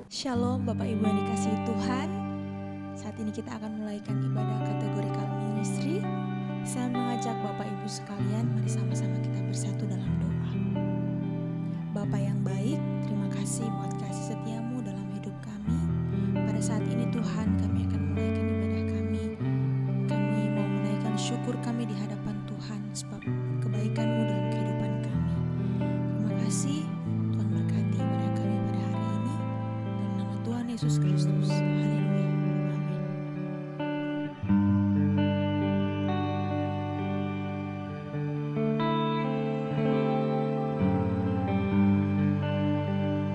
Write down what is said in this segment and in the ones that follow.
Shalom Bapak Ibu yang dikasihi Tuhan. Saat ini kita akan mulaikan ibadah kategorikal ministry. Saya mengajak Bapak Ibu sekalian, mari sama-sama kita bersatu dalam doa. Bapa yang baik, terima kasih buat kasih setiamu dalam hidup kami. Pada saat ini Tuhan, kami akan mulaikan ibadah kami. Kami mau menaikkan syukur kami di hadapan Tuhan sebab kebaikan-Mu dalam kehidupan kami. Terima kasih Tuhan, berkati ibadah kami pada hari ini. Dalam nama Tuhan Yesus Kristus. Haleluya. Amin.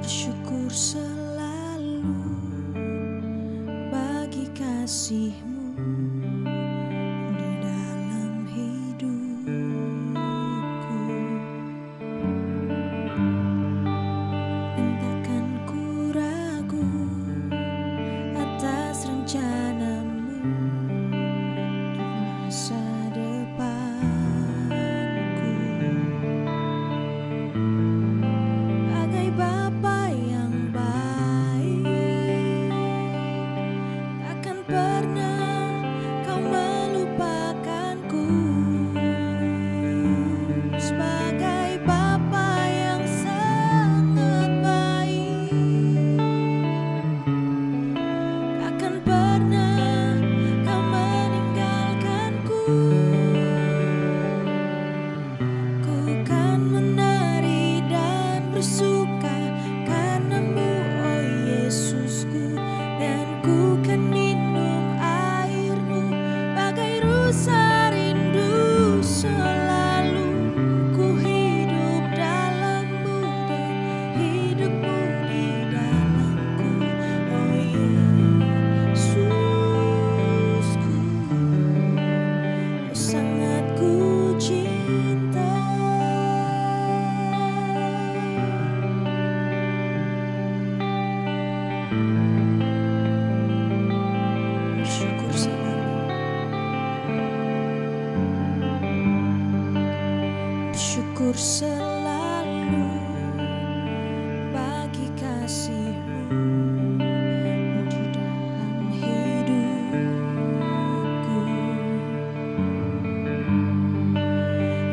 Bersyukur selalu bagi kasih-Mu di dalam hidupku. Entahkan ku ragu atas rencana-Mu di masa depanku. Bagai Bapa yang baik, takkan pernah Kau melupakanku. Sebagai Bapa yang sangat baik, takkan pernah Kau meninggalkanku. Ku kan menari dan bersuka karena-Mu, oh Yesusku, dan ku kan minum air-Mu bagai rusa rindu. Selalu ku hidup dalam-Mu dan hidup-Mu di dalamku, oh Yesusku. Sangat ku cinta. Bersyukur selalu, bersyukur selalu bagi kasih-Mu di dalam hidupku.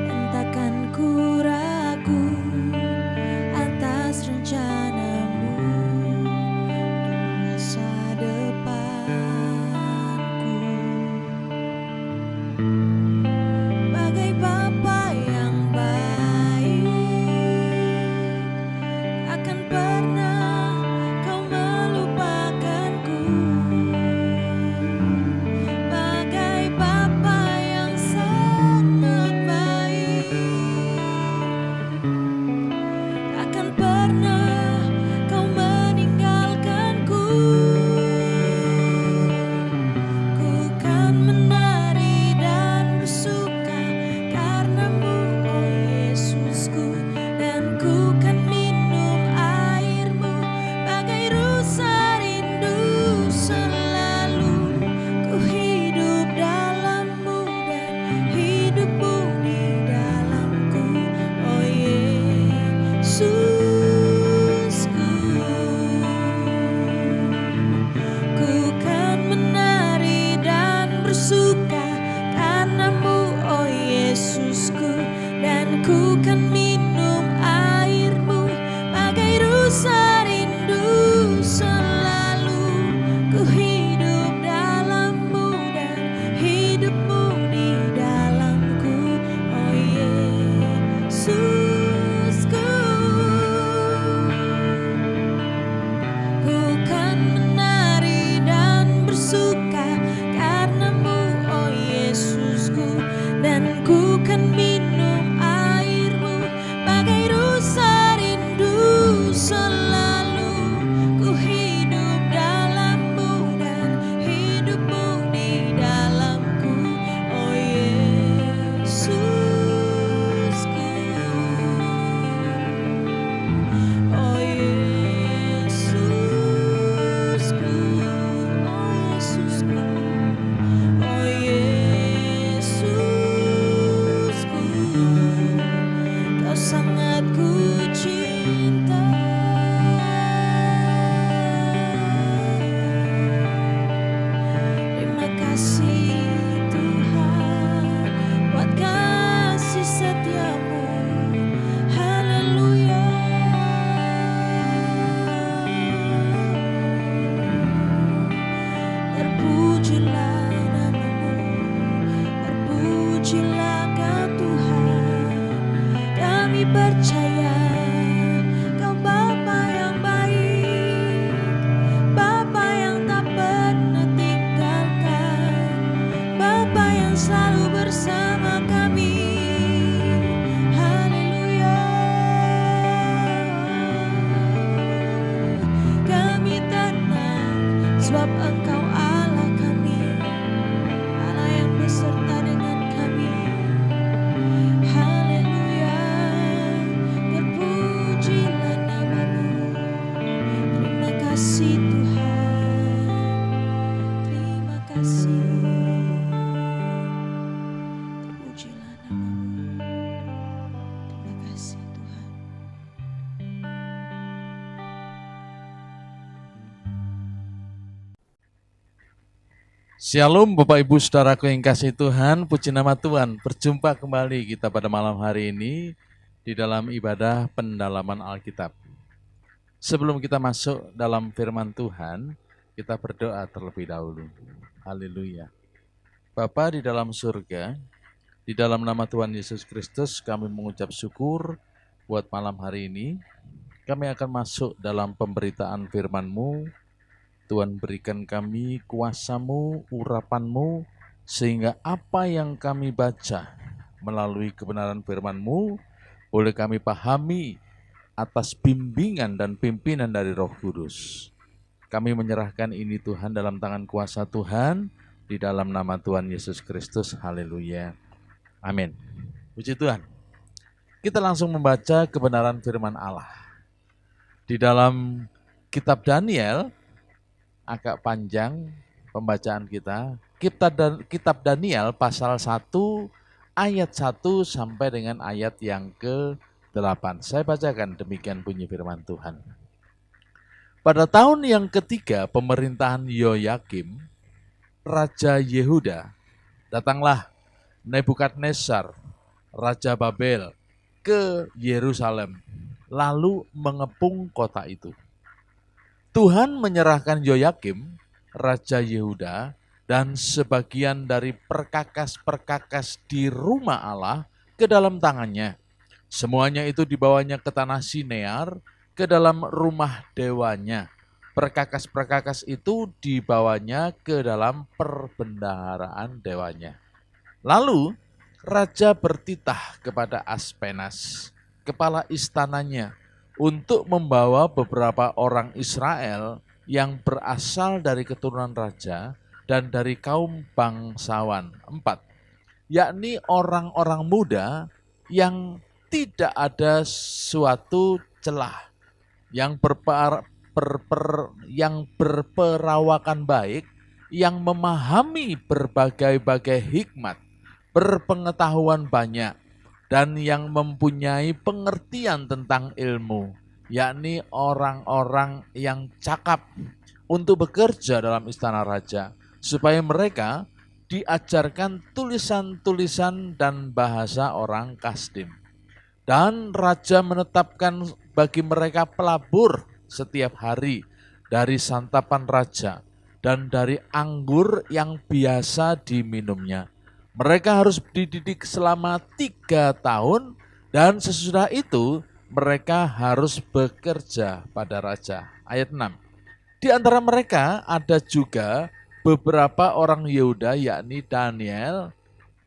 Entahkan ku ragu atas rencana-Mu di masa depanku. Bagai Bapa yang baik, sebab Engkau Allah kami, Allah yang beserta dengan kami. Haleluya, terpujilah nama-Mu. Terima kasih Tuhan, terima kasih. Terpujilah nama-Mu. Terima kasih Tuhan. Shalom Bapak Ibu Saudaraku yang kasih Tuhan, puji nama Tuhan. Berjumpa kembali kita pada malam hari ini di dalam ibadah pendalaman Alkitab. Sebelum kita masuk dalam firman Tuhan, kita berdoa terlebih dahulu. Haleluya. Bapa di dalam surga, di dalam nama Tuhan Yesus Kristus kami mengucap syukur buat malam hari ini. Kami akan masuk dalam pemberitaan firman-Mu. Tuhan berikan kami kuasa-Mu, urapan-Mu, sehingga apa yang kami baca melalui kebenaran firman-Mu boleh kami pahami atas bimbingan dan pimpinan dari Roh Kudus. Kami menyerahkan ini Tuhan dalam tangan kuasa Tuhan, di dalam nama Tuhan Yesus Kristus. Haleluya. Amin. Puji Tuhan. Kita langsung membaca kebenaran firman Allah. Di dalam kitab Daniel, agak panjang pembacaan kita. Kitab Daniel pasal 1 ayat 1 sampai dengan ayat yang ke-8. Saya bacakan demikian bunyi firman Tuhan. Pada tahun yang ketiga pemerintahan Yoyakim, Raja Yehuda, datanglah Nebukadnezar, Raja Babel, ke Yerusalem, lalu mengepung kota itu. Tuhan menyerahkan Yoyakim, Raja Yehuda, dan sebagian dari perkakas-perkakas di rumah Allah ke dalam tangannya. Semuanya itu dibawanya ke tanah Sinear, ke dalam rumah dewanya. Perkakas-perkakas itu dibawanya ke dalam perbendaharaan dewanya. Lalu Raja bertitah kepada Aspenas, kepala istananya, untuk membawa beberapa orang Israel yang berasal dari keturunan raja dan dari kaum bangsawan. 4. Yakni orang-orang muda yang tidak ada suatu celah, yang berperawakan baik, yang memahami berbagai-bagai hikmat, berpengetahuan banyak, dan yang mempunyai pengertian tentang ilmu, yakni orang-orang yang cakap untuk bekerja dalam istana raja, supaya mereka diajarkan tulisan-tulisan dan bahasa orang Kasdim. Dan raja menetapkan bagi mereka pelabur setiap hari dari santapan raja dan dari anggur yang biasa diminumnya. Mereka harus dididik selama 3 tahun dan sesudah itu mereka harus bekerja pada raja. Ayat 6. Di antara mereka ada juga beberapa orang Yehuda, yakni Daniel,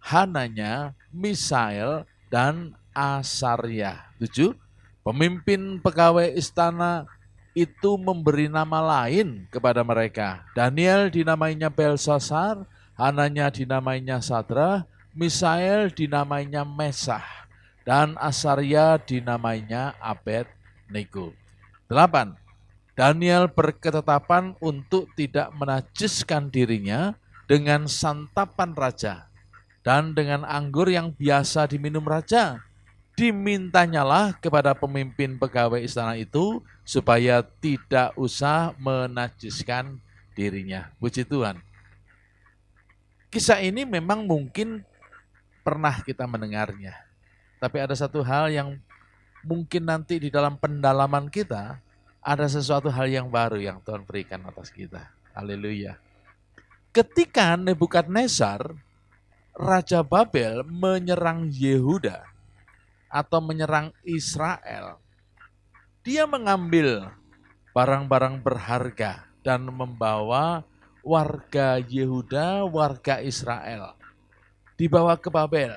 Hananya, Misael, dan Asaria. 7. Pemimpin pegawai istana itu memberi nama lain kepada mereka. Daniel dinamainya Belsasar, Hananya dinamainya Sadra, Misael dinamainya Mesah, dan Asaria dinamainya Abednego. 8. Daniel berketetapan untuk tidak menajiskan dirinya dengan santapan raja dan dengan anggur yang biasa diminum raja. Dimintanyalah kepada pemimpin pegawai istana itu supaya tidak usah menajiskan dirinya. Puji Tuhan. Kisah ini memang mungkin pernah kita mendengarnya. Tapi ada satu hal yang mungkin nanti di dalam pendalaman kita, ada sesuatu hal yang baru yang Tuhan berikan atas kita. Haleluya. Ketika Nebukadnezar, Raja Babel menyerang Yehuda atau menyerang Israel, dia mengambil barang-barang berharga dan membawa warga Yehuda, warga Israel, dibawa ke Babel,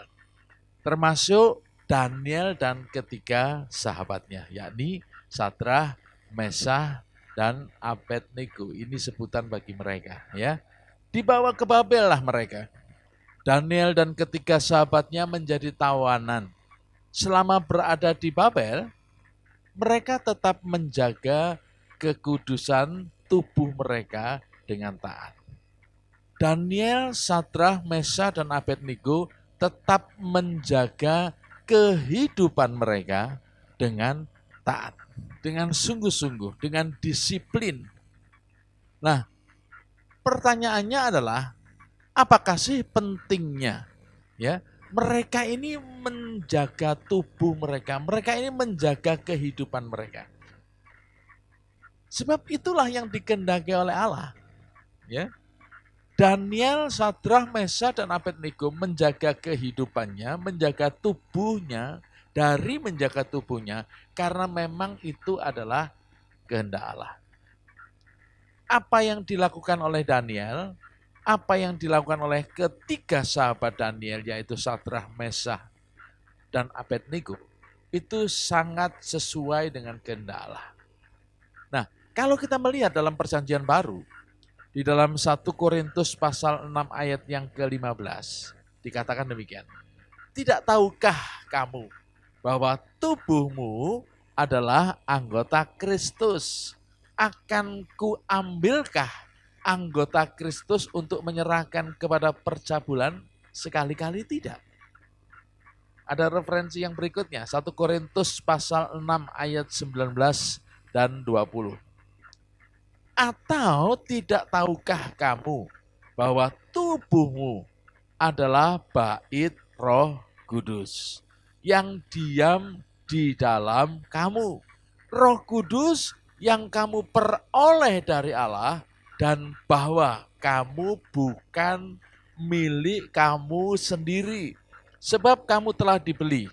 termasuk Daniel dan ketiga sahabatnya, yakni Sadrah, Mesah, dan Abednego. Ini sebutan bagi mereka, ya. Dibawa ke Babel lah mereka. Daniel dan ketiga sahabatnya menjadi tawanan. Selama berada di Babel, mereka tetap menjaga kekudusan tubuh mereka dengan taat. Daniel, Sadrah, Mesha, dan Abednego tetap menjaga kehidupan mereka dengan taat, dengan sungguh-sungguh, dengan disiplin. Nah, pertanyaannya adalah, apakah sih pentingnya ya mereka ini menjaga tubuh mereka, mereka ini menjaga kehidupan mereka? Sebab itulah yang dikehendaki oleh Allah. Ya, Daniel, Sadrah, Mesha, dan Abednego menjaga kehidupannya, menjaga tubuhnya, dari menjaga tubuhnya, karena memang itu adalah kehendak Allah. Apa yang dilakukan oleh Daniel, apa yang dilakukan oleh ketiga sahabat Daniel, yaitu Sadrah, Mesha, dan Abednego, itu sangat sesuai dengan kehendak Allah. Nah, kalau kita melihat dalam perjanjian baru, di dalam 1 Korintus pasal 6 ayat yang ke-15, dikatakan demikian. Tidak tahukah kamu bahwa tubuhmu adalah anggota Kristus? Akan kuambilkah anggota Kristus untuk menyerahkan kepada percabulan? Sekali-kali tidak. Ada referensi yang berikutnya, 1 Korintus pasal 6 ayat 19 dan 20. Atau tidak tahukah kamu bahwa tubuhmu adalah bait Roh Kudus yang diam di dalam kamu. Roh Kudus yang kamu peroleh dari Allah, dan bahwa kamu bukan milik kamu sendiri. Sebab kamu telah dibeli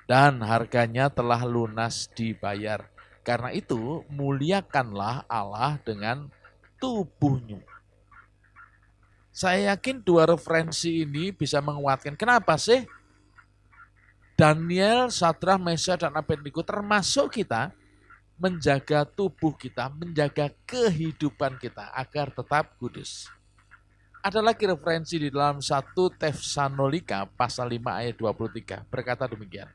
dan harganya telah lunas dibayar. Karena itu muliakanlah Allah dengan tubuhmu. Saya yakin dua referensi ini bisa menguatkan. Kenapa sih Daniel, Sadrah, Mesha, dan Abednego termasuk kita menjaga tubuh kita, menjaga kehidupan kita agar tetap kudus. Ada lagi referensi di dalam 1 Tesalonika pasal 5 ayat 23 berkata demikian.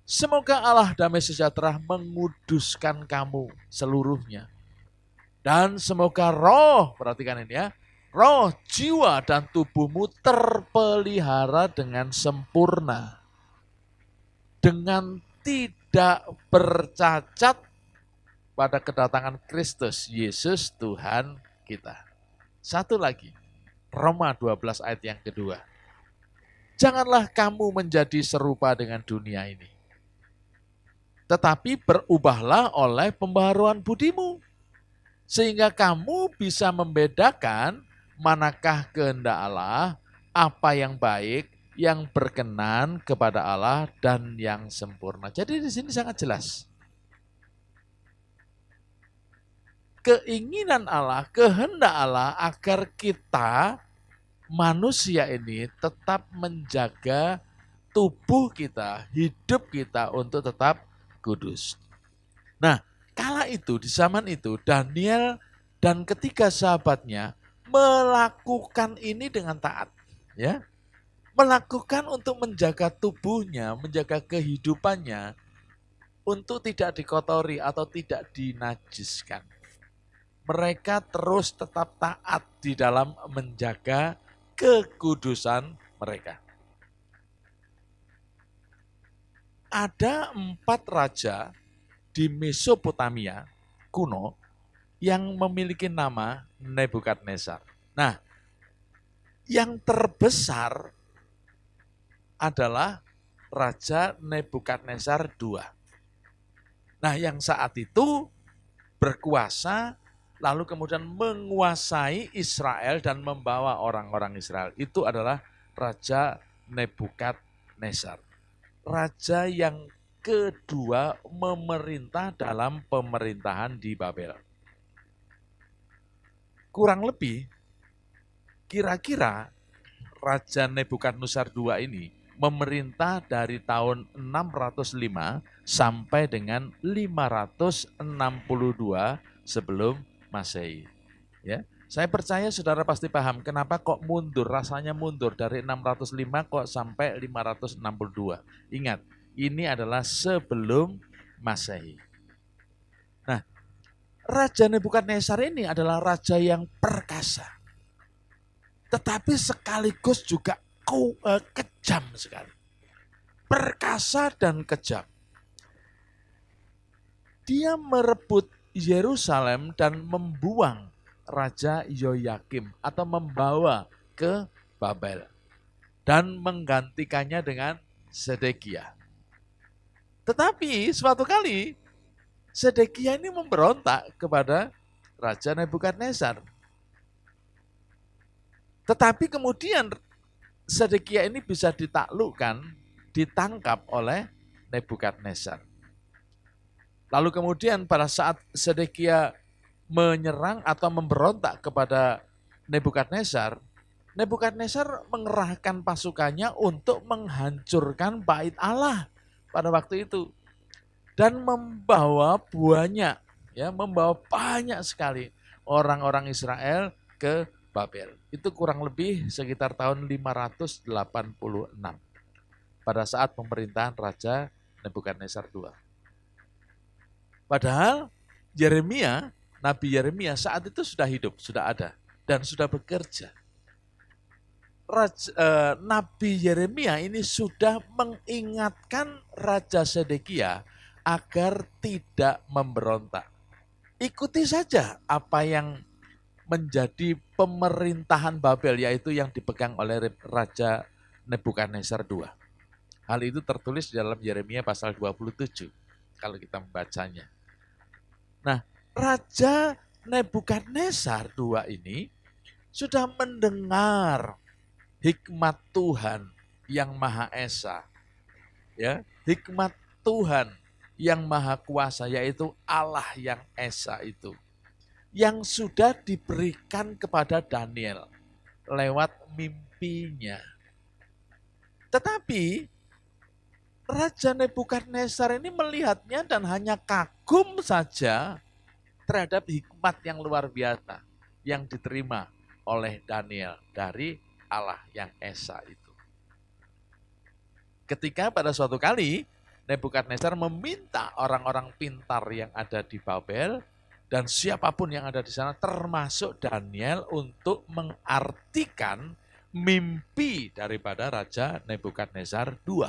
Semoga Allah damai sejahtera menguduskan kamu seluruhnya. Dan semoga roh, perhatikan ini ya, roh, jiwa, dan tubuhmu terpelihara dengan sempurna. Dengan tidak bercacat pada kedatangan Kristus Yesus Tuhan kita. Satu lagi, Roma 12 ayat yang kedua. Janganlah kamu menjadi serupa dengan dunia ini, tetapi berubahlah oleh pembaharuan budimu, sehingga kamu bisa membedakan manakah kehendak Allah, apa yang baik, yang berkenan kepada Allah, dan yang sempurna. Jadi di sini sangat jelas. Keinginan Allah, kehendak Allah agar kita manusia ini tetap menjaga tubuh kita, hidup kita untuk tetap kudus. Nah, kala itu, di zaman itu, Daniel dan ketiga sahabatnya melakukan ini dengan taat. Ya, melakukan untuk menjaga tubuhnya, menjaga kehidupannya, untuk tidak dikotori atau tidak dinajiskan. Mereka terus tetap taat di dalam menjaga kekudusan mereka. Ada 4 raja di Mesopotamia kuno yang memiliki nama Nebukadnezar. Nah, yang terbesar adalah Raja Nebukadnezar II. Nah, yang saat itu berkuasa, lalu kemudian menguasai Israel dan membawa orang-orang Israel. Itu adalah Raja Nebukadnezar. Raja yang kedua memerintah dalam pemerintahan di Babel. Kurang lebih, kira-kira Raja Nebukadnezar II ini memerintah dari tahun 605 sampai dengan 562 sebelum Masehi. Ya, saya percaya saudara pasti paham kenapa kok mundur, rasanya mundur dari 605 kok sampai 562. Ingat, ini adalah sebelum Masehi. Nah, Raja Nebukadnezar ini adalah raja yang perkasa. Tetapi sekaligus juga kejam sekali. Perkasa dan kejam. Dia merebut Yerusalem dan membuang Raja Yoyakim atau membawa ke Babel dan menggantikannya dengan Sedekia. Tetapi suatu kali Sedekia ini memberontak kepada Raja Nebukadnezar. Tetapi kemudian Sedekia ini bisa ditaklukkan, ditangkap oleh Nebukadnezar. Lalu kemudian pada saat Sedekia menyerang atau memberontak kepada Nebukadnezar, Nebukadnezar mengerahkan pasukannya untuk menghancurkan bait Allah pada waktu itu dan membawa banyak sekali orang-orang Israel ke Babel. Itu kurang lebih sekitar tahun 586 pada saat pemerintahan Raja Nebukadnezar II. Padahal Nabi Yeremia saat itu sudah hidup, sudah ada, dan sudah bekerja. Nabi Yeremia ini sudah mengingatkan Raja Sedekia agar tidak memberontak. Ikuti saja apa yang menjadi pemerintahan Babel, yaitu yang dipegang oleh Raja Nebukadnezar II. Hal itu tertulis di dalam Yeremia pasal 27, kalau kita membacanya. Nah, Raja Nebukadnezar II ini sudah mendengar hikmat Tuhan yang Maha Esa, ya, hikmat Tuhan yang Maha Kuasa, yaitu Allah yang Esa itu, yang sudah diberikan kepada Daniel lewat mimpinya. Tetapi Raja Nebukadnezar ini melihatnya dan hanya kagum saja terhadap hikmat yang luar biasa yang diterima oleh Daniel dari Allah yang Esa itu. Ketika pada suatu kali Nebukadnezar meminta orang-orang pintar yang ada di Babel dan siapapun yang ada di sana termasuk Daniel untuk mengartikan mimpi daripada Raja Nebukadnezar II.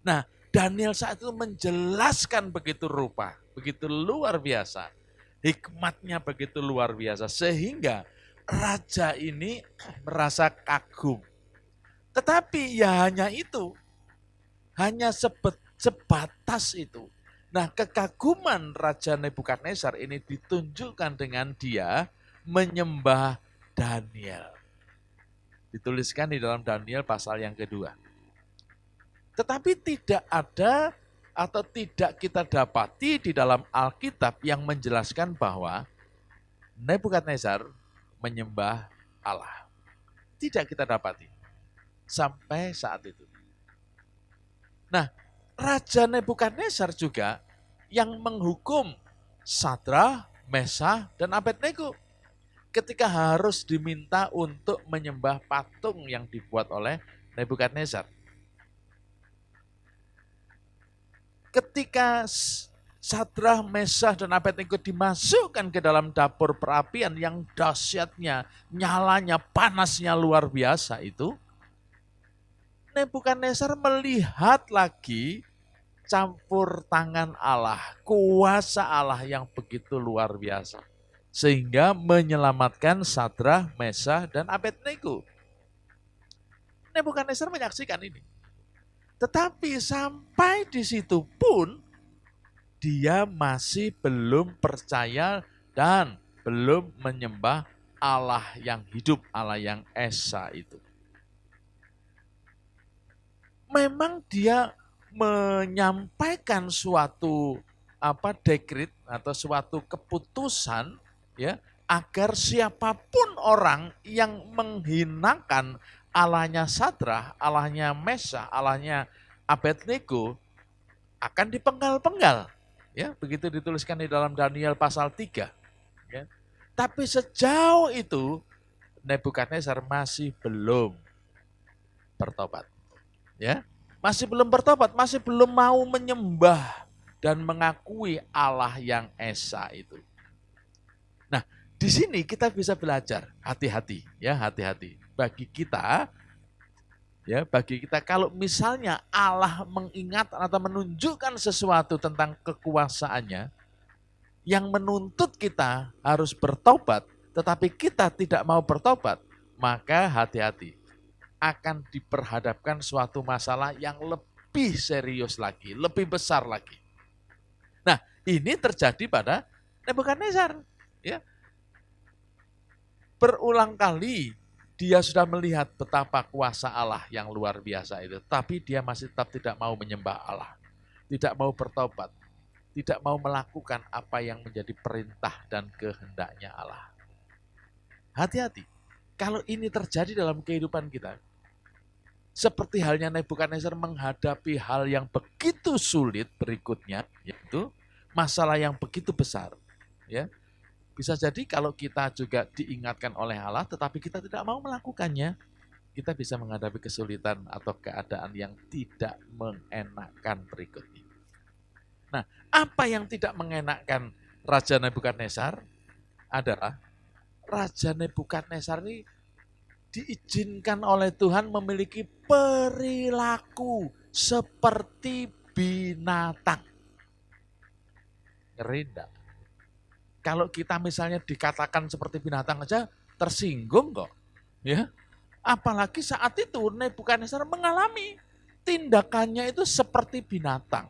Nah, Daniel saat itu menjelaskan begitu rupa, begitu luar biasa. Hikmatnya begitu luar biasa sehingga raja ini merasa kagum. Tetapi ya hanya itu, hanya sebatas itu. Nah, kekaguman Raja Nebukadnezar ini ditunjukkan dengan dia menyembah Daniel. Dituliskan di dalam Daniel pasal yang kedua. Tetapi tidak ada atau tidak kita dapati di dalam Alkitab yang menjelaskan bahwa Nebukadnezar menyembah Allah. Tidak kita dapati sampai saat itu. Nah, Raja Nebukadnezar juga yang menghukum Sadrah, Mesah, dan Abednego ketika harus diminta untuk menyembah patung yang dibuat oleh Nebukadnezar. Ketika Sadrah, Mesah, dan Abednego dimasukkan ke dalam dapur perapian yang dahsyatnya, nyalanya, panasnya luar biasa itu, Nebukadnezar melihat lagi campur tangan Allah, kuasa Allah yang begitu luar biasa. Sehingga menyelamatkan Sadrah, Mesah, dan Abednego. Nebukadnezar menyaksikan ini. Tetapi sampai di situ pun dia masih belum percaya dan belum menyembah Allah yang hidup, Allah yang Esa itu. Memang dia menyampaikan suatu dekret atau suatu keputusan ya agar siapapun orang yang menghinakan Allahnya Sadrah, Allahnya Mesah, Allahnya Abednego akan dipenggal-penggal. Ya, begitu dituliskan di dalam Daniel pasal 3. Ya. Tapi sejauh itu Nebukadnezar masih belum bertobat. Ya, masih belum bertobat, masih belum mau menyembah dan mengakui Allah yang esa itu. Nah, di sini kita bisa belajar, hati-hati ya, hati-hati. Bagi kita kalau misalnya Allah mengingat atau menunjukkan sesuatu tentang kekuasaannya yang menuntut kita harus bertobat, tetapi kita tidak mau bertobat, maka hati-hati, akan diperhadapkan suatu masalah yang lebih serius lagi, lebih besar lagi. Nah, ini terjadi pada Nebukadnezar. Ya. Berulang kali dia sudah melihat betapa kuasa Allah yang luar biasa itu, tapi dia masih tetap tidak mau menyembah Allah, tidak mau bertobat, tidak mau melakukan apa yang menjadi perintah dan kehendaknya Allah. Hati-hati, kalau ini terjadi dalam kehidupan kita, seperti halnya Nebukadnezar menghadapi hal yang begitu sulit berikutnya, yaitu masalah yang begitu besar. Ya, bisa jadi kalau kita juga diingatkan oleh Allah, tetapi kita tidak mau melakukannya, kita bisa menghadapi kesulitan atau keadaan yang tidak mengenakkan berikutnya. Nah, apa yang tidak mengenakkan Raja Nebukadnezar adalah Raja Nebukadnezar ini diizinkan oleh Tuhan memiliki perilaku seperti binatang. Ngeri enggak? Kalau kita misalnya dikatakan seperti binatang aja tersinggung kok. Ya. Apalagi saat itu Nebukadnezar mengalami tindakannya itu seperti binatang.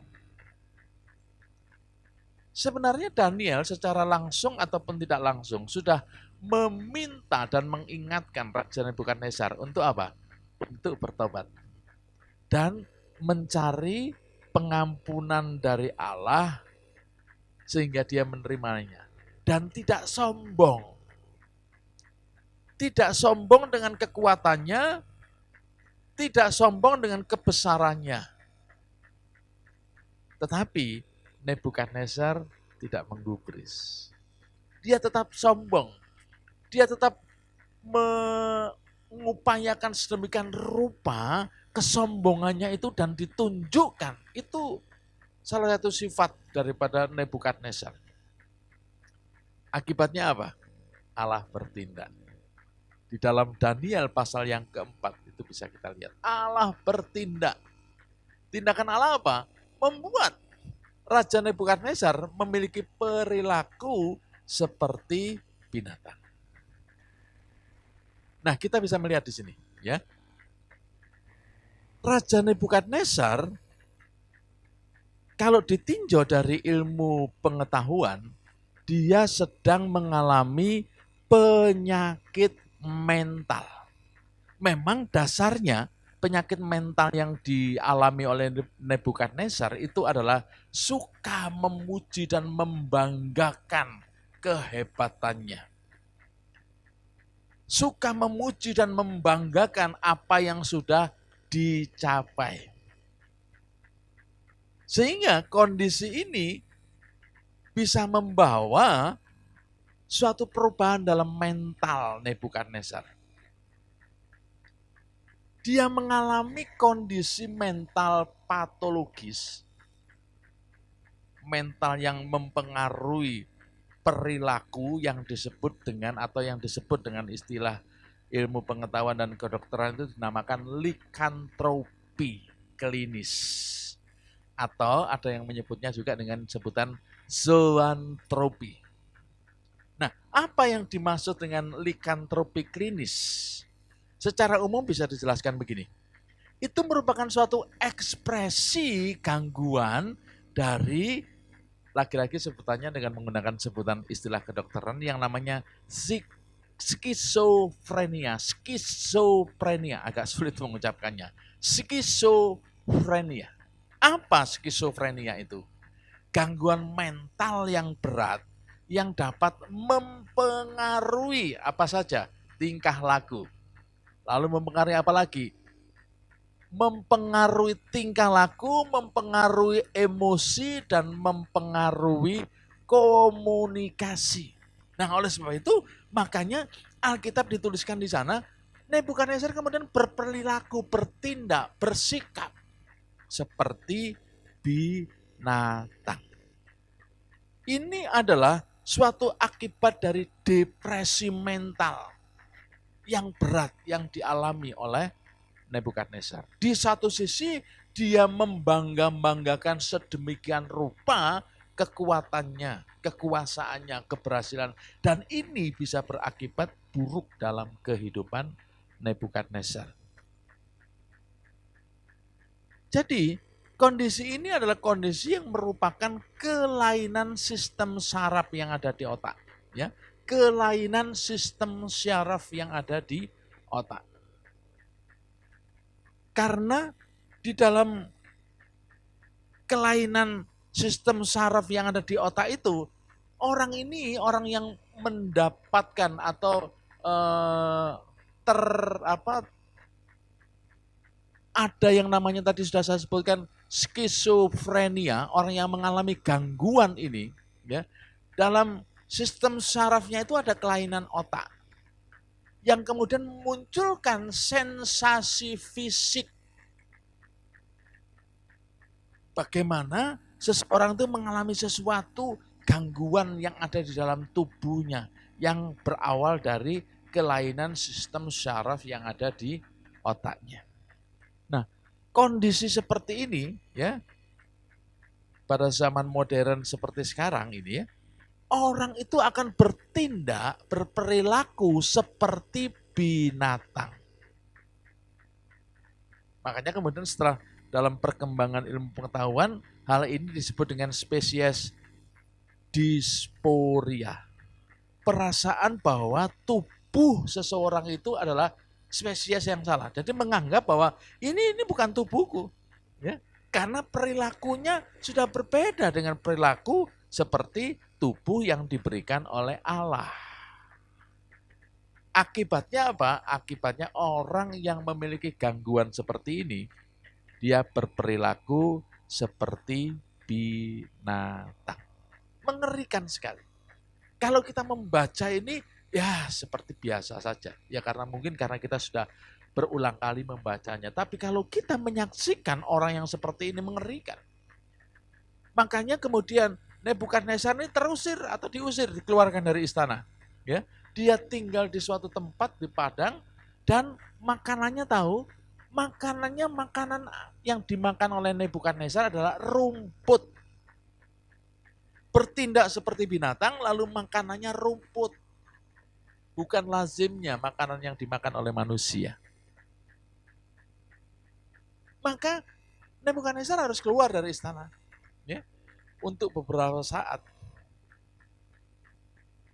Sebenarnya Daniel secara langsung ataupun tidak langsung sudah meminta dan mengingatkan Raja Nebukadnezar untuk apa? Untuk bertobat. Dan mencari pengampunan dari Allah sehingga dia menerimanya. Dan tidak sombong. Tidak sombong dengan kekuatannya, tidak sombong dengan kebesarannya. Tetapi Nebukadnezar tidak menggubris. Dia tetap sombong. Dia tetap mengupayakan sedemikian rupa kesombongannya itu dan ditunjukkan. Itu salah satu sifat daripada Nebukadnezar. Akibatnya apa? Allah bertindak. Di dalam Daniel pasal yang keempat itu bisa kita lihat. Allah bertindak. Tindakan Allah apa? Membuat Raja Nebukadnezar memiliki perilaku seperti binatang. Nah, kita bisa melihat di sini, ya. Raja Nebukadnezar kalau ditinjau dari ilmu pengetahuan, dia sedang mengalami penyakit mental. Memang dasarnya penyakit mental yang dialami oleh Nebukadnezar itu adalah suka memuji dan membanggakan kehebatannya. Suka memuji dan membanggakan apa yang sudah dicapai. Sehingga kondisi ini bisa membawa suatu perubahan dalam mental Nebukadnezar. Dia mengalami kondisi mental patologis, mental yang mempengaruhi perilaku yang disebut dengan atau yang disebut dengan istilah ilmu pengetahuan dan kedokteran itu dinamakan likantropi klinis. Atau ada yang menyebutnya juga dengan sebutan zoantropi. Nah, apa yang dimaksud dengan likantropi klinis? Secara umum bisa dijelaskan begini. Itu merupakan suatu ekspresi gangguan dari, lagi-lagi sebutannya dengan menggunakan sebutan istilah kedokteran yang namanya skizofrenia. Skizofrenia, agak sulit mengucapkannya. Skizofrenia. Apa skizofrenia itu? Gangguan mental yang berat yang dapat mempengaruhi apa saja tingkah laku. Lalu mempengaruhi apa lagi? mempengaruhi tingkah laku, mempengaruhi emosi, dan mempengaruhi komunikasi. Nah, oleh sebab itu, makanya Alkitab dituliskan di sana, Nebukadnezar kemudian berperilaku, bertindak, bersikap seperti binatang. Ini adalah suatu akibat dari depresi mental yang berat yang dialami oleh Nebukadnezar. Di satu sisi dia membangga-banggakan sedemikian rupa kekuatannya, kekuasaannya, keberhasilan. Dan ini bisa berakibat buruk dalam kehidupan Nebukadnezar. Jadi kondisi ini adalah kondisi yang merupakan kelainan sistem saraf yang ada di otak. Ya, kelainan sistem syaraf yang ada di otak. Karena di dalam kelainan sistem saraf yang ada di otak itu, orang ini orang yang mendapatkan atau ada yang namanya tadi sudah saya sebutkan skizofrenia, orang yang mengalami gangguan ini, ya, dalam sistem sarafnya itu ada kelainan otak yang kemudian memunculkan sensasi fisik. Bagaimana seseorang itu mengalami sesuatu gangguan yang ada di dalam tubuhnya yang berawal dari kelainan sistem syaraf yang ada di otaknya. Nah, kondisi seperti ini ya, pada zaman modern seperti sekarang ini ya, orang itu akan bertindak, berperilaku seperti binatang. Makanya kemudian setelah dalam perkembangan ilmu pengetahuan, hal ini disebut dengan spesies dysphoria. Perasaan bahwa tubuh seseorang itu adalah spesies yang salah. Jadi menganggap bahwa ini bukan tubuhku. Ya, karena perilakunya sudah berbeda dengan perilaku seperti tubuh yang diberikan oleh Allah. Akibatnya apa? Akibatnya orang yang memiliki gangguan seperti ini, dia berperilaku seperti binatang. Mengerikan sekali. Kalau kita membaca ini, ya seperti biasa saja. Ya karena kita sudah berulang kali membacanya. Tapi kalau kita menyaksikan orang yang seperti ini mengerikan. Makanya kemudian Nebukadnezar ini terusir atau diusir, dikeluarkan dari istana. Ya, dia tinggal di suatu tempat di padang dan makanannya makanan yang dimakan oleh Nebukadnezar adalah rumput. Bertindak seperti binatang lalu makanannya rumput. Bukan lazimnya makanan yang dimakan oleh manusia. Maka Nebukadnezar harus keluar dari istana. Ya, untuk beberapa saat.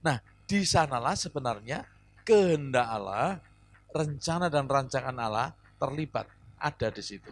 Nah, di sanalah sebenarnya kehendak Allah, rencana dan rancangan Allah terlibat, ada di situ.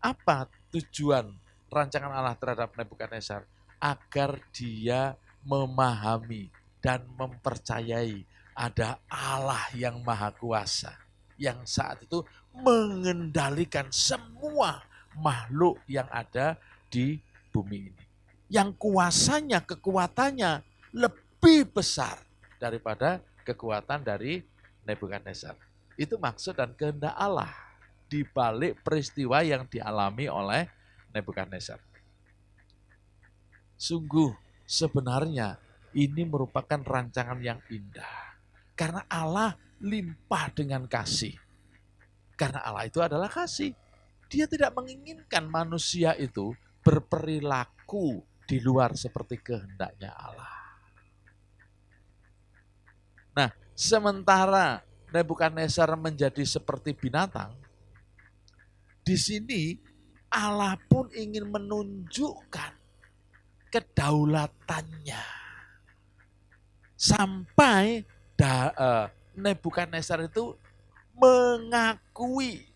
Apa tujuan rancangan Allah terhadap Nebukadnezar? Agar dia memahami dan mempercayai ada Allah yang maha kuasa, yang saat itu mengendalikan semua makhluk yang ada di bumi ini. Yang kuasanya, kekuatannya lebih besar daripada kekuatan dari Nebukadnezar. Itu maksud dan kehendak Allah di balik peristiwa yang dialami oleh Nebukadnezar. Sungguh sebenarnya ini merupakan rancangan yang indah. Karena Allah limpah dengan kasih. Karena Allah itu adalah kasih. Dia tidak menginginkan manusia itu berperilaku di luar seperti kehendaknya Allah. Nah, sementara Nebukadnezar menjadi seperti binatang, di sini Allah pun ingin menunjukkan kedaulatannya. Sampai Nebukadnezar itu mengakui,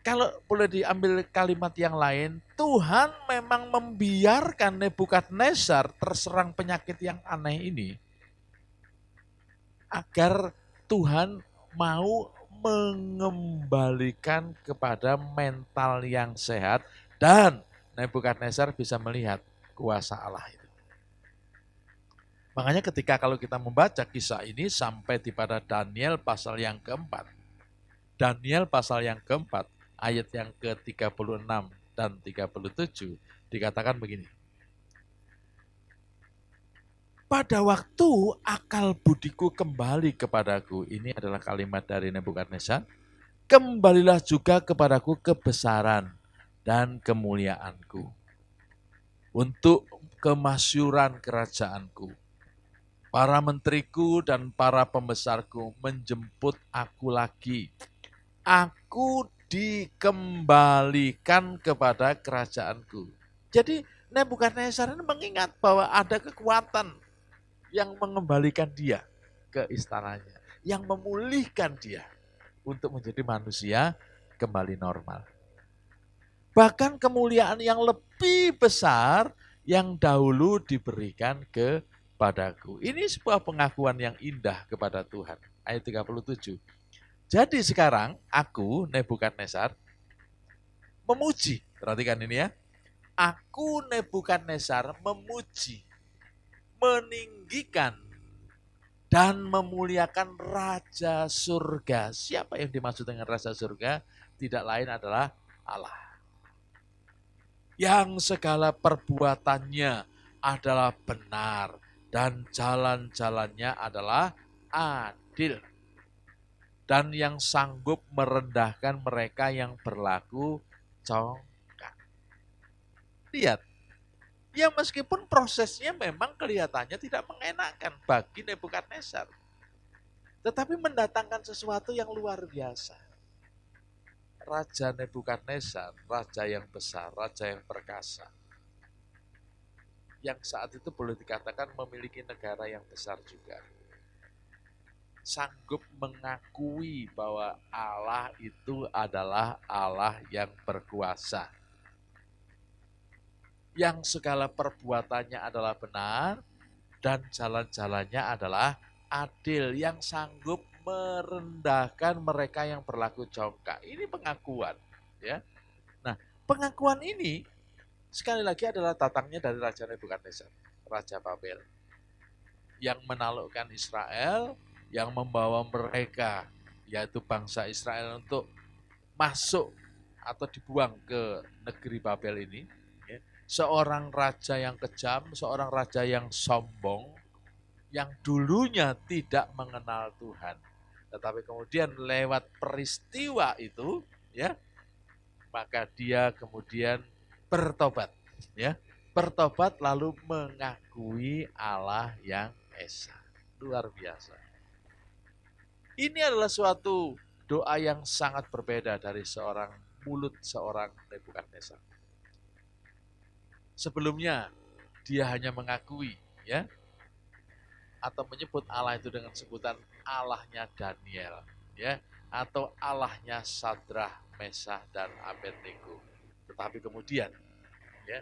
kalau boleh diambil kalimat yang lain, Tuhan memang membiarkan Nebukadnezar terserang penyakit yang aneh ini agar Tuhan mau mengembalikan kepada mental yang sehat dan Nebukadnezar bisa melihat kuasa Allah itu. Makanya ketika kalau kita membaca kisah ini sampai di pada Daniel pasal yang keempat. Daniel pasal yang keempat ayat yang ke-36 dan 37 dikatakan begini. Pada waktu akal budiku kembali kepadaku, ini adalah kalimat dari Nebukadnezar, kembalilah juga kepadaku kebesaran dan kemuliaanku untuk kemasyuran kerajaanku. Para menteriku dan para pembesarku menjemput aku lagi. Aku dikembalikan kepada kerajaanku. Jadi Nebukadnezar ini mengingat bahwa ada kekuatan yang mengembalikan dia ke istananya, yang memulihkan dia untuk menjadi manusia kembali normal. Bahkan kemuliaan yang lebih besar yang dahulu diberikan kepadaku. Ini sebuah pengakuan yang indah kepada Tuhan. Ayat 37. Jadi sekarang aku, Nebukadnezar, memuji. Perhatikan ini ya. Aku, Nebukadnezar, memuji, meninggikan, dan memuliakan Raja Surga. Siapa yang dimaksud dengan Raja Surga? Tidak lain adalah Allah. Yang segala perbuatannya adalah benar dan jalan-jalannya adalah adil. Dan yang sanggup merendahkan mereka yang berlaku congkak. Lihat, ya meskipun prosesnya memang kelihatannya tidak mengenakan bagi Nebukadnezar, tetapi mendatangkan sesuatu yang luar biasa. Raja Nebukadnezar, raja yang besar, raja yang perkasa, yang saat itu boleh dikatakan memiliki negara yang besar juga, sanggup mengakui bahwa Allah itu adalah Allah yang berkuasa. Yang segala perbuatannya adalah benar dan jalan-jalannya adalah adil, yang sanggup merendahkan mereka yang berlaku congkak. Ini pengakuan, ya. Nah, pengakuan ini sekali lagi adalah datangnya dari Raja Nebukadnezar, Raja Babel, yang menaklukkan Israel, yang membawa mereka, yaitu bangsa Israel, untuk masuk atau dibuang ke negeri Babel ini. Seorang raja yang kejam, seorang raja yang sombong, yang dulunya tidak mengenal Tuhan, tetapi kemudian lewat peristiwa itu, ya, maka dia kemudian bertobat, ya, bertobat lalu mengakui Allah yang esa. Luar biasa. Ini adalah suatu doa yang sangat berbeda dari mulut seorang Nebukadnezar. Sebelumnya dia hanya mengakui, ya, atau menyebut Allah itu dengan sebutan Allahnya Daniel, ya, atau Allahnya Sadrah, Mesah, dan Abednego. Tetapi kemudian, ya,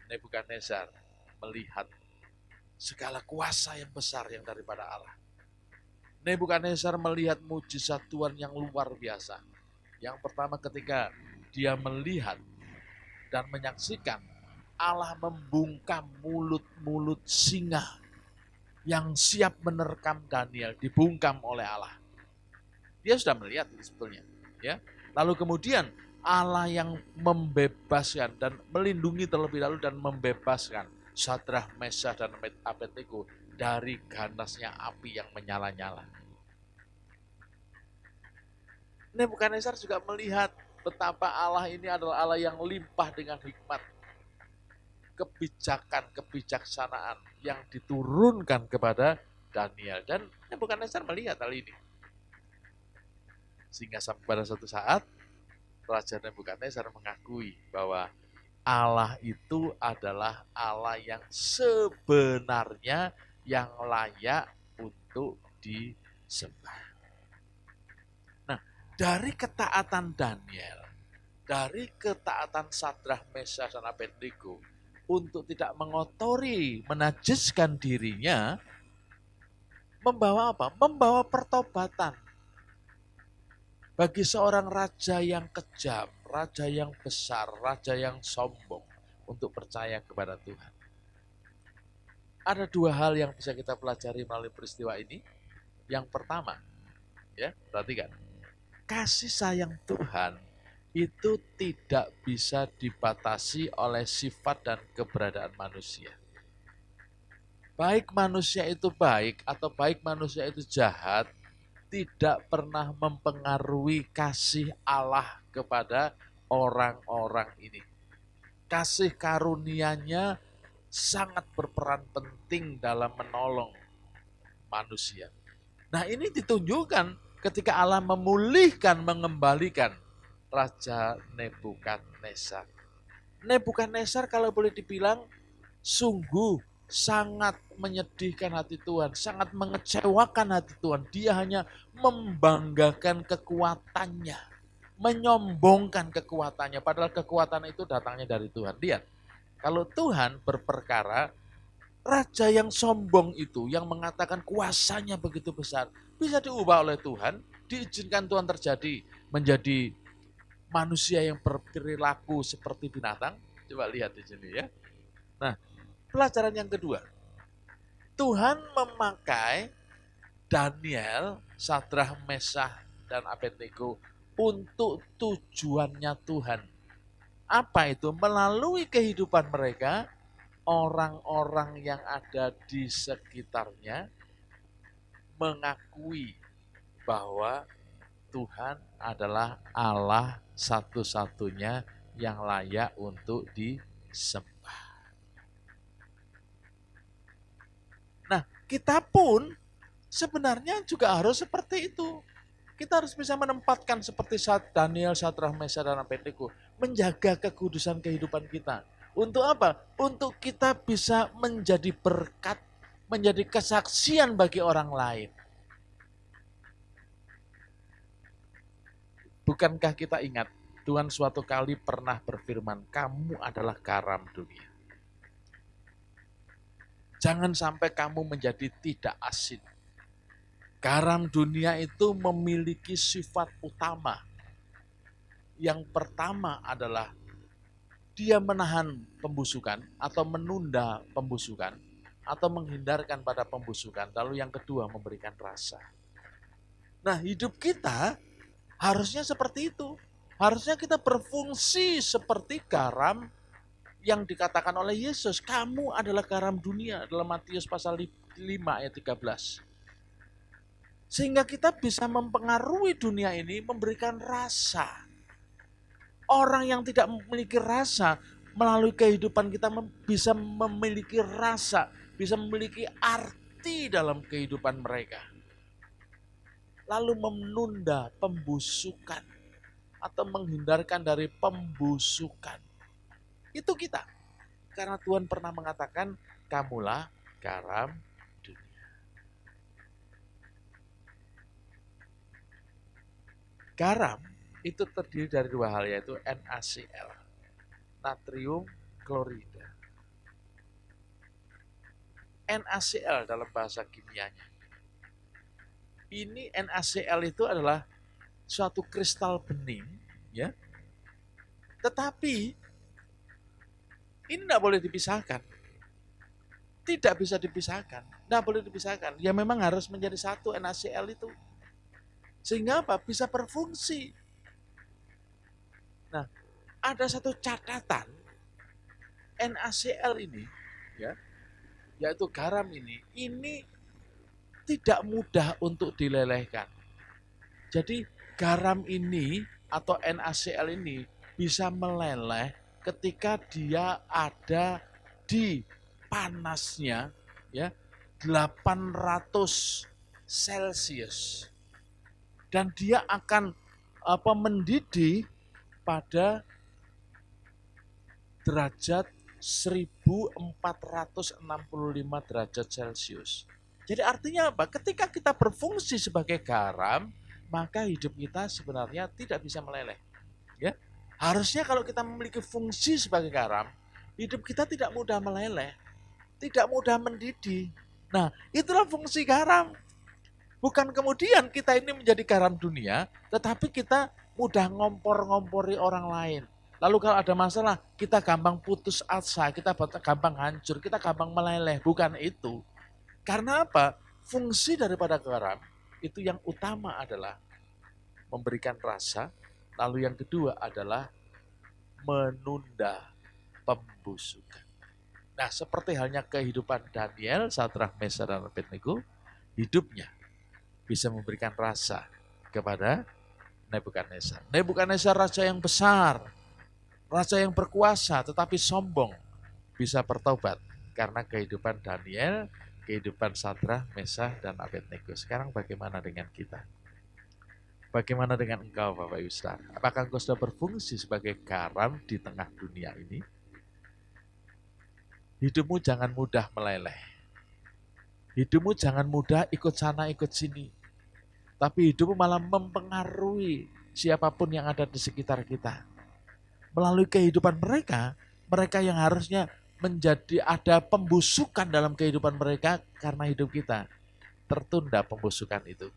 Nebukadnezar melihat segala kuasa yang besar yang daripada Allah. Nebukadnezar melihat mujizat Tuhan yang luar biasa. Yang pertama ketika dia melihat dan menyaksikan Allah membungkam mulut-mulut singa yang siap menerkam Daniel, dibungkam oleh Allah. Dia sudah melihat sebetulnya, ya. Lalu kemudian Allah yang membebaskan dan melindungi terlebih dahulu dan membebaskan Sadrah, Mesah, dan Abednego dari ganasnya api yang menyala-nyala. Nebukadnezar juga melihat betapa Allah ini adalah Allah yang limpah dengan hikmat, kebijakan, kebijaksanaan yang diturunkan kepada Daniel. Dan Nebukadnezar melihat hal ini. Sehingga sampai pada suatu saat, Raja Nebukadnezar mengakui bahwa Allah itu adalah Allah yang sebenarnya yang layak untuk disembah. Nah, dari ketaatan Daniel, dari ketaatan Sadrah, Mesah, dan Abednego untuk tidak mengotori, menajiskan dirinya, membawa apa? Membawa pertobatan Bagi seorang raja yang kejam, raja yang besar, raja yang sombong untuk percaya kepada Tuhan. Ada dua hal yang bisa kita pelajari melalui peristiwa ini. Yang pertama, ya, perhatikan. Kasih sayang Tuhan itu tidak bisa dibatasi oleh sifat dan keberadaan manusia. Baik manusia itu baik atau baik manusia itu jahat, tidak pernah mempengaruhi kasih Allah kepada orang-orang ini. Kasih karunia-Nya sangat berperan penting dalam menolong manusia. Nah, ini ditunjukkan ketika Allah memulihkan, mengembalikan Raja Nebukadnezar. Nebukadnezar kalau boleh dibilang sungguh sangat menyedihkan hati Tuhan, sangat mengecewakan hati Tuhan. Dia hanya membanggakan kekuatannya, menyombongkan kekuatannya, padahal kekuatan itu datangnya dari Tuhan. Lihat, kalau Tuhan berperkara, raja yang sombong itu, yang mengatakan kuasanya begitu besar, bisa diubah oleh Tuhan, diizinkan Tuhan terjadi menjadi manusia yang berperilaku seperti binatang. Coba lihat di sini ya. Nah, pelajaran yang kedua, Tuhan memakai Daniel, Sadrah, Mesah, dan Abednego untuk tujuannya Tuhan. Apa itu? Melalui kehidupan mereka, orang-orang yang ada di sekitarnya mengakui bahwa Tuhan adalah Allah satu-satunya yang layak untuk disembah. Nah, kita pun sebenarnya juga harus seperti itu. Kita harus bisa menempatkan seperti saat Daniel, Sadrah, Mesah, dan Abednego, menjaga kekudusan kehidupan kita. Untuk apa? Untuk kita bisa menjadi berkat, menjadi kesaksian bagi orang lain. Bukankah kita ingat, Tuhan suatu kali pernah berfirman, kamu adalah garam dunia. Jangan sampai kamu menjadi tidak asin. Garam dunia itu memiliki sifat utama. Yang pertama adalah dia menahan pembusukan atau menunda pembusukan atau menghindarkan pada pembusukan. Lalu yang kedua memberikan rasa. Nah, hidup kita harusnya seperti itu. Harusnya kita berfungsi seperti garam yang dikatakan oleh Yesus. Kamu adalah garam dunia dalam Matius pasal 5 ayat 13. Sehingga kita bisa mempengaruhi dunia ini, memberikan rasa. Orang yang tidak memiliki rasa, melalui kehidupan kita bisa memiliki rasa, bisa memiliki arti dalam kehidupan mereka. Lalu menunda pembusukan atau menghindarkan dari pembusukan. Itu kita. Karena Tuhan pernah mengatakan, kamulah garam dunia. Garam itu terdiri dari dua hal, yaitu NaCl, natrium klorida. NaCl dalam bahasa kimianya. Ini NaCl itu adalah suatu kristal bening, ya. Tetapi ini tidak boleh dipisahkan. Tidak bisa dipisahkan. Tidak boleh dipisahkan. Ya memang harus menjadi satu NaCl itu. Sehingga apa? Bisa berfungsi. Nah, ada satu catatan, NaCl ini, ya, yaitu garam ini tidak mudah untuk dilelehkan. Jadi garam ini atau NaCl ini bisa meleleh ketika dia ada di panasnya, ya, 800 Celcius. Dan dia akan mendidih pada derajat 1465 derajat Celcius. Jadi artinya apa? Ketika kita berfungsi sebagai garam, maka hidup kita sebenarnya tidak bisa meleleh. Ya, harusnya kalau kita memiliki fungsi sebagai garam, hidup kita tidak mudah meleleh, tidak mudah mendidih. Nah, itulah fungsi garam. Bukan kemudian kita ini menjadi garam dunia, tetapi kita mudah ngompor-ngompori orang lain. Lalu kalau ada masalah, kita gampang putus asa, kita gampang hancur, kita gampang meleleh. Bukan itu. Karena apa? Fungsi daripada garam itu yang utama adalah memberikan rasa, lalu yang kedua adalah menunda pembusukan. Nah, seperti halnya kehidupan Daniel, Sadrak, Mesar, dan Abednego, hidupnya bisa memberikan rasa kepada Nebukadnezar. Nebukadnezar raja yang besar, raja yang berkuasa tetapi sombong, bisa bertobat karena kehidupan Daniel, kehidupan Sadrak, Mesar, dan Abednego. Sekarang bagaimana dengan kita? Bagaimana dengan engkau Bapak Ibu Saudara? Apakah engkau sudah berfungsi sebagai garam di tengah dunia ini? Hidupmu jangan mudah meleleh. Hidupmu jangan mudah ikut sana ikut sini. Tapi hidupmu malah mempengaruhi siapapun yang ada di sekitar kita. Melalui kehidupan mereka, mereka yang harusnya menjadi ada pembusukan dalam kehidupan mereka karena hidup kita. Tertunda pembusukan itu.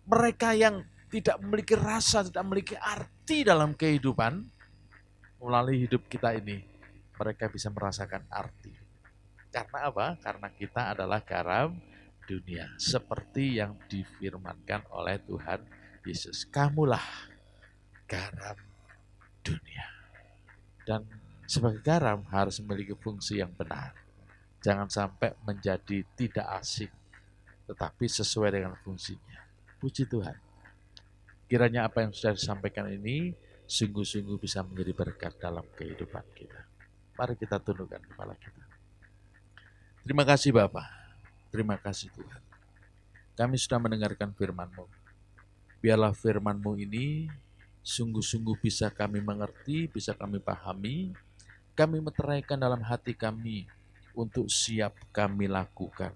Mereka yang tidak memiliki rasa, tidak memiliki arti dalam kehidupan, melalui hidup kita ini, mereka bisa merasakan arti. Karena apa? Karena kita adalah garam dunia. Seperti yang difirmankan oleh Tuhan Yesus. Kamulah garam dunia. Dan sebagai garam harus memiliki fungsi yang benar. Jangan sampai menjadi tidak asik, tetapi sesuai dengan fungsinya. Puji Tuhan. Kiranya apa yang sudah disampaikan ini sungguh-sungguh bisa menjadi berkat dalam kehidupan kita. Mari kita tundukkan kepala kita. Terima kasih Bapa, terima kasih Tuhan. Kami sudah mendengarkan firman-Mu. Biarlah firman-Mu ini sungguh-sungguh bisa kami mengerti, bisa kami pahami, kami meteraikan dalam hati kami untuk siap kami lakukan.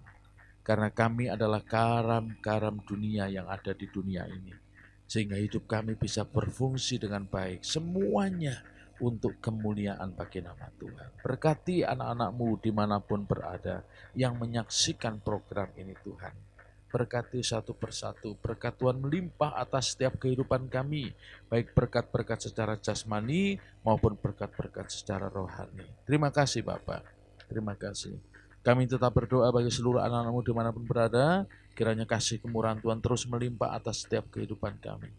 Karena kami adalah garam-garam dunia yang ada di dunia ini. Sehingga hidup kami bisa berfungsi dengan baik. Semuanya untuk kemuliaan bagi nama Tuhan. Berkati anak-anak-Mu dimanapun berada yang menyaksikan program ini Tuhan. Berkati satu persatu, berkat Tuhan melimpah atas setiap kehidupan kami, baik berkat-berkat secara jasmani maupun berkat-berkat secara rohani. Terima kasih Bapak, terima kasih. Kami tetap berdoa bagi seluruh anak-anak-Mu dimanapun berada, kiranya kasih kemurahan Tuhan terus melimpah atas setiap kehidupan kami.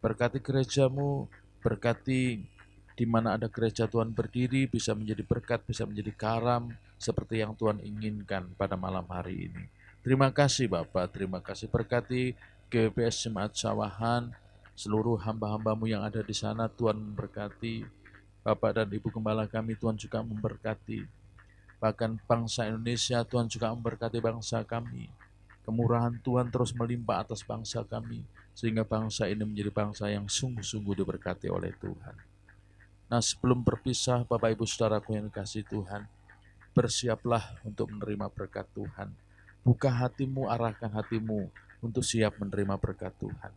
Berkati gereja-Mu, berkati di mana ada gereja Tuhan berdiri, bisa menjadi berkat, bisa menjadi garam, seperti yang Tuhan inginkan pada malam hari ini. Terima kasih Bapak, terima kasih. Berkati GBS Jemaat Sawahan, seluruh hamba-hamba-Mu yang ada di sana, Tuhan memberkati. Bapak dan Ibu Gembala kami, Tuhan juga memberkati. Bahkan bangsa Indonesia, Tuhan juga memberkati bangsa kami. Kemurahan Tuhan terus melimpah atas bangsa kami, sehingga bangsa ini menjadi bangsa yang sungguh-sungguh diberkati oleh Tuhan. Nah, sebelum berpisah, Bapak Ibu Saudaraku yang dikasihi Tuhan, bersiaplah untuk menerima berkat Tuhan. Buka hatimu, arahkan hatimu untuk siap menerima berkat Tuhan.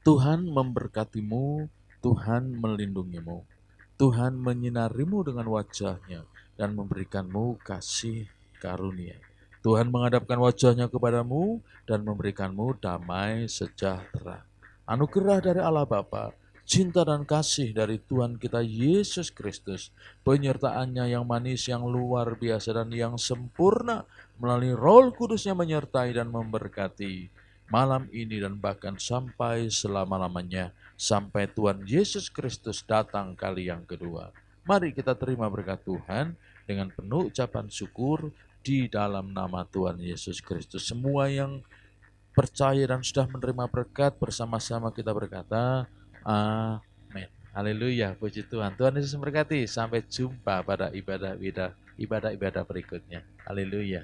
Tuhan memberkatimu, Tuhan melindungimu, Tuhan menyinarimu dengan wajah-Nya dan memberikanmu kasih karunia. Tuhan menghadapkan wajah-Nya kepadamu dan memberikanmu damai sejahtera. Anugerah dari Allah Bapa, cinta dan kasih dari Tuhan kita Yesus Kristus, penyertaan-Nya yang manis, yang luar biasa dan yang sempurna melalui Roh Kudus-Nya menyertai dan memberkati malam ini dan bahkan sampai selama-lamanya, sampai Tuhan Yesus Kristus datang kali yang kedua. Mari kita terima berkat Tuhan dengan penuh ucapan syukur di dalam nama Tuhan Yesus Kristus. Semua yang percaya dan sudah menerima berkat, bersama-sama kita berkata, amin. Haleluya, puji Tuhan. Tuhan Yesus memberkati. Sampai jumpa pada ibadah-ibadah berikutnya. Haleluya.